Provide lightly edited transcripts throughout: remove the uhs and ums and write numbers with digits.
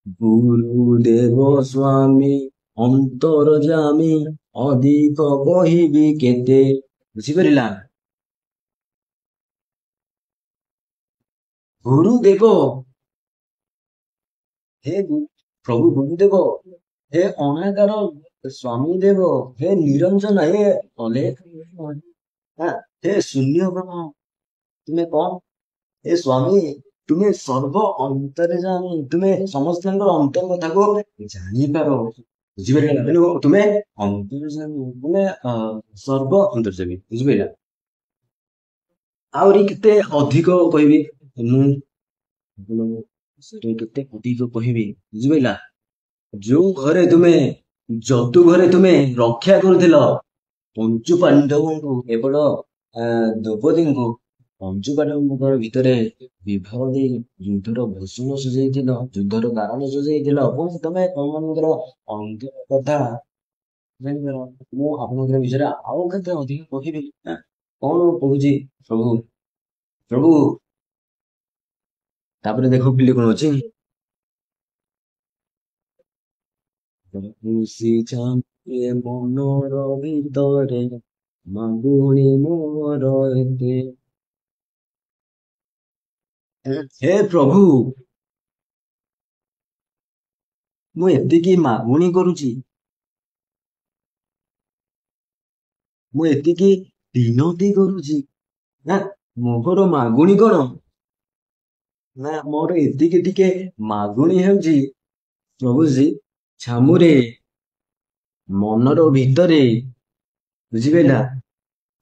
ଗୁରୁଦେବ ସ୍ୱାମୀ ଅନ୍ତର୍ଯାମୀ ଅଧିକ କହିବି କେତେ। ବୁଝିପାରିଲା? ଗୁରୁଦେବ, ହେ ପ୍ରଭୁ ଗୁରୁଦେବ, ହେ ଅନାକାର ସ୍ୱାମୀ ଦେବ, ହେ ନିରଞ୍ଜନ, ହେ ଅଲେଖ, ହେ ଶୂନ୍ୟ ବ୍ରହ୍ମ, ତୁମେ କଣ? ଏ ସ୍ୱାମୀ, ତୁମେ ସର୍ବ ଅନ୍ତରେ ଜାଣି, ତୁମେ ସମସ୍ତଙ୍କର ଅନ୍ତର କଥାକୁ ଜାଣିପାର। ବୁଝିପାରିଲା? ତୁମେ ଅନ୍ତର୍ଯାମୀ, ତୁମେ ସର୍ବ ଅନ୍ତର୍ଯାମୀ। ବୁଝିପାରିଲା? ଆହୁରି କେତେ ଅଧିକ କହିବି ମୁଁ ଆପଣଙ୍କୁ, କେତେ ଅଧିକ କହିବି। ବୁଝିପାରିଲା? ଯୋଉ ଘରେ ତୁମେ, ଯତୁ ଘରେ ତୁମେ ରକ୍ଷା କରୁଥିଲ ପଞ୍ଚୁ ପାଣ୍ଡବଙ୍କୁ, କେବଳ ଦ୍ରୌପଦୀଙ୍କୁ ପଞ୍ଚୁ ପାଣ୍ଡବଙ୍କ ଭିତରେ ବିବାହ ଦେଇ ଯୁଦ୍ଧର ଭୂଷଣ ସଜେଇଥିଲ, ଯୁଦ୍ଧର କାରଣ ସଜେଇଥିଲ, ପୁଣି ତମେ ତମମାନଙ୍କର ଅନ୍ତର କଥା ଜାଣିପାର। ମୁଁ ଆପଣଙ୍କ ବିଷୟରେ ଆଉ କେତେ ଅଧିକ କହିବି। କଣ କହୁଛି ପ୍ରଭୁ, ପ୍ରଭୁ। ତାପରେ ଦେଖ ପିଲେ କଣ ଅଛି, ଖୁସି ଚାମ୍ପେ ମନର ଭିତରେ ମାଗୁଣି ମୋର ଏତେ। ହେ ପ୍ରଭୁ, ମୁଁ ଏତିକି ମାଗୁଣି କରୁଛି, ମୁଁ ଏତିକି ବିନତି କରୁଛି। ନା, ମୋର ମାଗୁଣି କଣ? ନା, ମୋର ଏତିକି ଟିକେ ମାଗୁଣି ହେଉଛି ପ୍ରଭୁଜୀ ଛାମୁରେ ମନର ଭିତରେ। ବୁଝିପାରିଲା?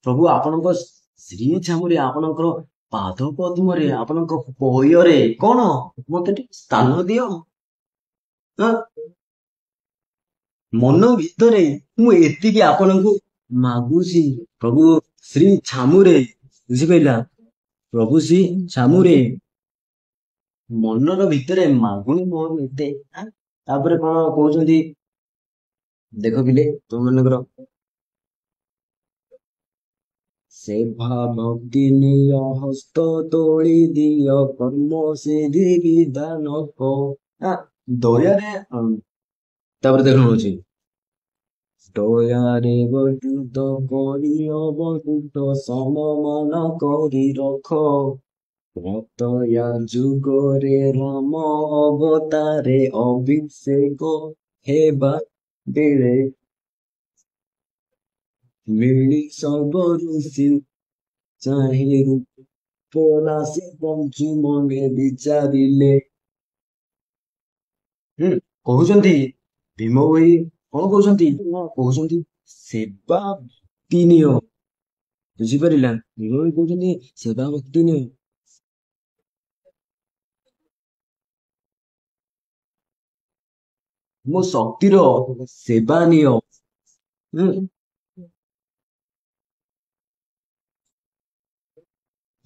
ପ୍ରଭୁ ଆପଣଙ୍କ ଶ୍ରୀ ଛାମୁରେ, ଆପଣଙ୍କର ପାଦ ପଦ୍ମରେ, ଆପଣଙ୍କ ପୟରେ କଣ ମତେ ଟିକେ ସ୍ଥାନ ଦିଅ। ମନ ଭିତରେ ମୁଁ ଏତିକି ଆପଣଙ୍କୁ ମାଗୁଛି ପ୍ରଭୁ ଶ୍ରୀ ଛାମୁରେ। ବୁଝିପାରିଲା? ପ୍ରଭୁ ଶ୍ରୀ ଛାମୁରେ ମନର ଭିତରେ ମାଗୁଣି ମୋର ଏତେ। ତାପରେ କଣ କହୁଛନ୍ତି ଦେଖ ପିଲେ, ତୁମମାନଙ୍କର ସେବା ଭକ୍ତି ନିୟ ହସ୍ତ ତୋଳି ଦିଅ କର୍ମ ସିଧି ବିଧାନ ଦୟାରେ। ତାପରେ ଦେଖ ହଉଛି, ଦୟାରେ ବଦୁତ କରି ଅବଦୂତ ସମମାନ କରି ରଖ। ତ୍ରୟା ଯୁଗରେ ରାମ ଅବତାରେ ଅଭିଷେକ ହେବା ବେଳେ ମିଳି ସବୁ ଋଷି ଚାହିଁ ରୂପ ରାଶି ପଞ୍ଚୁ ମନେ ବିଚାରିଲେ। କହୁଛନ୍ତି ଭୀମ ଭୋଇ, କଣ କହୁଛନ୍ତି? କହୁଛନ୍ତି ସେବା ଭକ୍ତି ନିୟ। ବୁଝିପାରିଲା? ଭୀମ ଭୋଇ କହୁଛନ୍ତି ସେବା ଭକ୍ତି ନିୟ। ମୋ ଶକ୍ତିର ସେବା ନିଅ।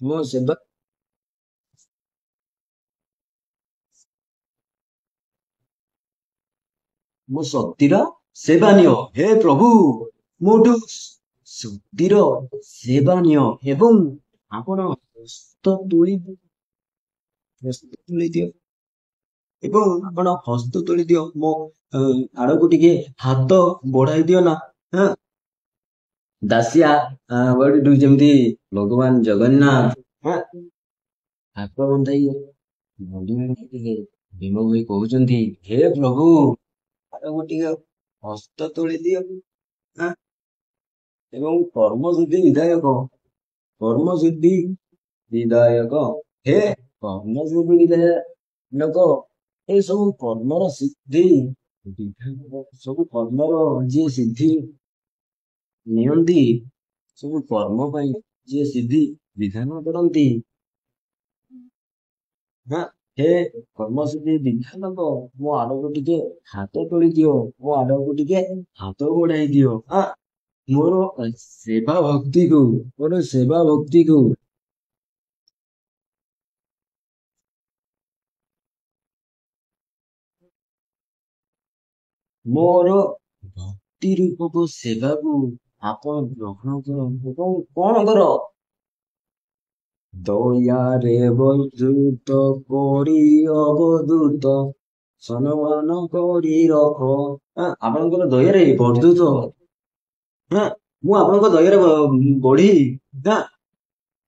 ମୋ ସେବା, ମୋ ଶକ୍ତିର ସେବା ନିଅ। ହେ ପ୍ରଭୁ, ମୋଠୁ ଶକ୍ତିର ସେବା ନିଅ ଏବଂ ଆପଣ ହସ୍ତ ତୋଳି ଦିଅ, ଏବଂ ଆପଣ ହସ୍ତ ତୋଳି ଦିଅ, ମୋ ଆଡକୁ ଟିକେ ହାତ ବଢାଇ ଦିଅ ନା। ଦାସିଆ ଯେମିତି ଭଗବାନ ଜଗନ୍ନାଥ ହାତ ବନ୍ଧାଇ ଟିକେ ଭୀମ ଭୋଇ କହୁଛନ୍ତି, ହେ ପ୍ରଭୁ ଆଡକୁ ଟିକେ ହସ୍ତ ତୋଳି ଦିଅ। ଏବଂ କର୍ମସିଦ୍ଧି ବିଧାୟକ, କର୍ମସିଦ୍ଧି ବିଧାୟକ, ହେ କର୍ମସିଦ୍ଧି ବିଧାୟକ, ଏଇ ସବୁ କର୍ମର ସିଦ୍ଧି ବିଧାୟକ, ସବୁ କର୍ମର ଯିଏ ସିଦ୍ଧି ନିଅନ୍ତି, ସବୁ କର୍ମ ପାଇଁ ଯିଏ ସିଦ୍ଧି ବିଧାନ କରନ୍ତି। ହେ କର୍ମସିଦ୍ଧି ବିଧାୟକ, ମୋ ଆଡକୁ ଟିକେ ହାତ ତୋଳି ଦିଅ, ମୋ ଆଡକୁ ଟିକେ ହାତ ବଢାଇ ଦିଅ। ମୋର ସେବା ଭକ୍ତିକୁ, ମୋର ସେବା ଭକ୍ତିକୁ ମୋର ଭକ୍ତି ରୂପକ ସେବାକୁ ଆପଣ ଗ୍ରହଣ କରନ୍ତୁ ଏବଂ କଣ କର? ଦୟାରେ ବଦୂତ କରି ଅବଧୂତ ସମ୍ମାନ କରି ରଖ। ଆପଣଙ୍କର ଦୟାରେ ବର୍ଦ୍ଧୁତ। ହଁ, ମୁଁ ଆପଣଙ୍କ ଦୟାରେ ବଢି। ହଁ,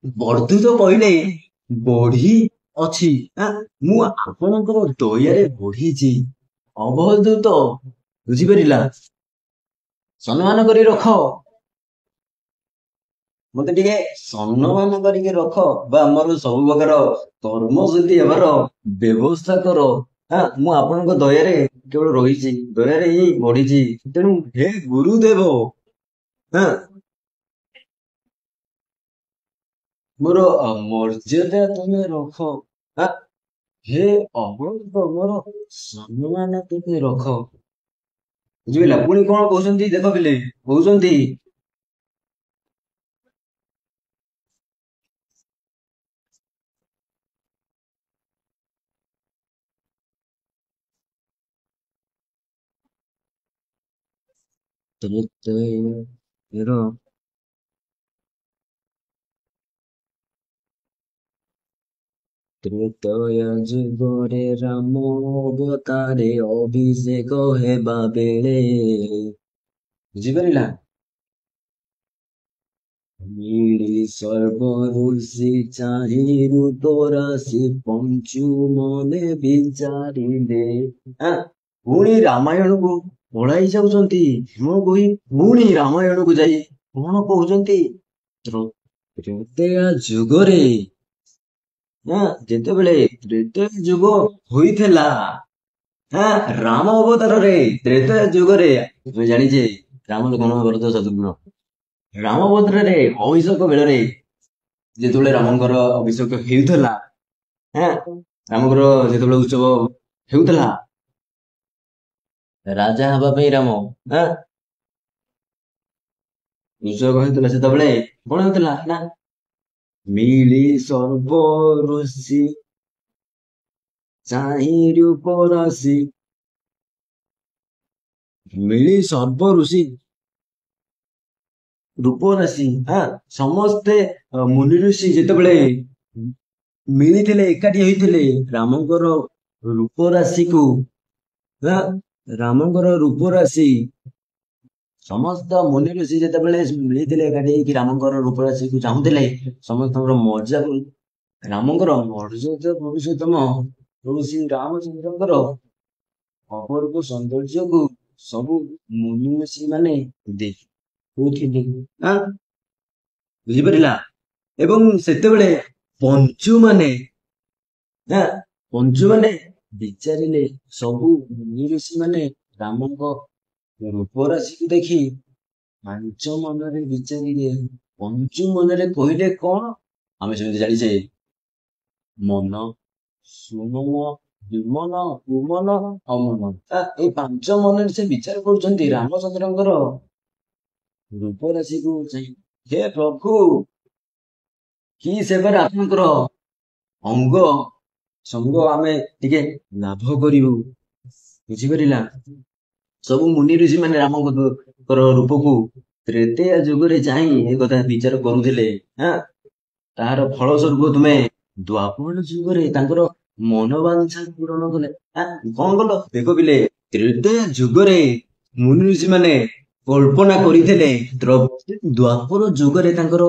ବର୍ଦ୍ଧୁତ କହିଲେ ବଢି ଅଛି। ମୁଁ ଆପଣଙ୍କର ଦୟାରେ ବଢିଛି। ଅବଧୂତ ବୁଝିପାରିଲା? ସମ୍ମାନ କରି ରଖ। ମତେ ଟିକେ ସମ୍ମାନ କରିକି ରଖ ବା ଆମର ସବୁ ପ୍ରକାର କର୍ମ ସିଦ୍ଧି ହେବାର ବ୍ୟବସ୍ଥା କର। ମୁଁ ଆପଣଙ୍କ ଦୟାରେ କେବଳ ରହିଛି, ଦୟାରେ ହିଁ ବଢିଛି। ତେଣୁ ହେ ଗୁରୁଦେବ, ହଁ, ମୋର ମର୍ଯ୍ୟାଦା ତମେ ରଖ। ଆ, ହେ ଅବଧୂତ, ମୋର ସମ୍ମାନ ତମେ ରଖ। ବୁଝିପାରିଲା? ପୁଣି କଣ କହୁଛନ୍ତି ଦେଖ ପିଲେ, କହୁଛନ୍ତି ତ୍ରେତୟାର ତ୍ରେତୟା ଯୁଗରେ ରାମ ଅବତାରେ ଅଭିଷେକ ହେବା ବେଳେ, ବୁଝିପାରିଲା? ମିଳି ସର୍ବ ଋଷି ଚାହିଁ ରୂପ ରାଶି ପଞ୍ଚୁ ମନେ ବିଚାରିଲେ। ଆଁ, ପୁଣି ରାମାୟଣକୁ ପଳାଇ ଯାଉଛନ୍ତି। ମୁଁ କହି ପୁଣି ରାମାୟଣକୁ ଯାଇ କଣ କହୁଛନ୍ତି? ତ୍ରେତୟା ଯୁଗରେ, ଯେତେବେଳେ ତ୍ରେତୟା ଯୁଗ ହୋଇଥିଲା, ରାମ ଅବତାରରେ ତ୍ରେତୟା ଯୁଗରେ ଆମେ ଜାଣିଛେ ରାମ ଲକ୍ଷ୍ମଣ ଭରତ ଶତ୍ରୁଘ୍ନ। ରାମ ଅବତାରରେ ଅଭିଷେକ ବେଳରେ ଯେତେବେଳେ ରାମଙ୍କର ଅଭିଷେକ ହେଉଥିଲା, ରାମଙ୍କର ଯେତେବେଳେ ଉତ୍ସବ ହେଉଥିଲା, ରାଜା ହେବା ପାଇଁ ରାମ ଉତ୍ସବ ହେଉଥିଲା, ସେତେବେଳେ କଣ ହେଉଥିଲା ନା ମିଳି ସର୍ବ ଋଷି ଚାହିଁ ରୂପ ରାଶି, ମିଳି ସର୍ବ ଋଷି ରୂପ ରାଶି, ସମସ୍ତେ ମୁନି ଋଷି ଯେତେବେଳେ ମିଳିଥିଲେ, ଏକାଠି ହେଇଥିଲେ ରାମଙ୍କର ରୂପ ରାଶିକୁ, ରାମଙ୍କର ରୂପ ରାଶି, ସମସ୍ତ ମୁନି ଋଷି ଯେତେବେଳେ ମିଳିଥିଲେ ଏକାଠି ହେଇକି ରାମଙ୍କର ରୂପ ରାଶିକୁ ଚାହୁଁଥିଲେ, ସମସ୍ତଙ୍କର ମର୍ଯାଦା, ରାମଙ୍କର ମର୍ଯାଦା ପୁରୁଷୋତ୍ତମ ପ୍ରଭୁ ଶ୍ରୀ ରାମଚନ୍ଦ୍ରଙ୍କର ଅପୂର୍ବ ସୌନ୍ଦର୍ଯ୍ୟକୁ ସବୁ ମୁନି ଋଷି ମାନେ ଦେଖୁଥିଲେ। ବୁଝିପାରିଲା? ଏବଂ ସେତେବେଳେ ପଞ୍ଚୁମାନେ ପଞ୍ଚୁମାନେ ବିଚାରିଲେ, ସବୁ ମୁନି ଋଷି ମାନେ ରାମଙ୍କ ରୂପ ରାଶିକୁ ଦେଖି ପାଞ୍ଚ ମନରେ ବିଚାରିଲେ। ପଞ୍ଚୁ ମନରେ କହିଲେ କଣ? ଆମେ ସେମିତି ଜାଣିଛେ ମନ, ସୁମନ, ବିମନ, କୁମନ, ଅମନ। ଏଇ ପାଞ୍ଚ ମନରେ ସେ ବିଚାର କରୁଛନ୍ତି ରାମଚନ୍ଦ୍ରଙ୍କର ରୂପ ରାଶିକୁ ଚାହିଁ। ହେ ପ୍ରଭୁ, କି ସେବାରେ ଆପଣଙ୍କର ଅଙ୍ଗ ସଙ୍ଗ ଆମେ ଟିକେ ଲାଭ କରିବୁ। ବୁଝିପାରିଲା? ସବୁ ମୁନି ଋଷି ମାନେ ରାମଙ୍କର ରୂପକୁ ତ୍ରେତୟା ଯୁଗରେ ଚାହିଁ ଏ କଥା ବିଚାର କରୁଥିଲେ। ତାହାର ଫଳ ସ୍ୱରୂପ ତୁମେ ଦ୍ୱାପର ଯୁଗରେ ତାଙ୍କର ମନୋବାଞ୍ଛା ପୂରଣ କଲେ। କଣ କଲ ଦେଖ ପିଲେ, ତ୍ରେତୟା ଯୁଗରେ ମୁନି ଋଷି ମାନେ କଳ୍ପନା କରିଥିଲେ ଦ୍ୱାପର ଯୁଗରେ ତାଙ୍କର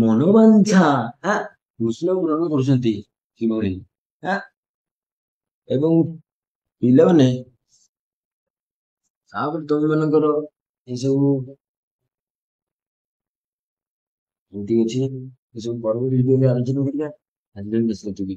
ମନୋବାଞ୍ଛା କୃଷ୍ଣ ପୂରଣ କରୁଛନ୍ତି କିଭଳି। ଏବଂ ପିଲାମାନେ, ତାପରେ ତମ ମାନଙ୍କର ଏସବୁ ଏମିତି ଅଛି, ଏସବୁ ପରବର୍ତ୍ତୀ ଭିଡ଼ିଓରେ ଆଲୋଚନା କରିବା। ଆଜି ପାଇଁ ବେଶ ଏତିକି।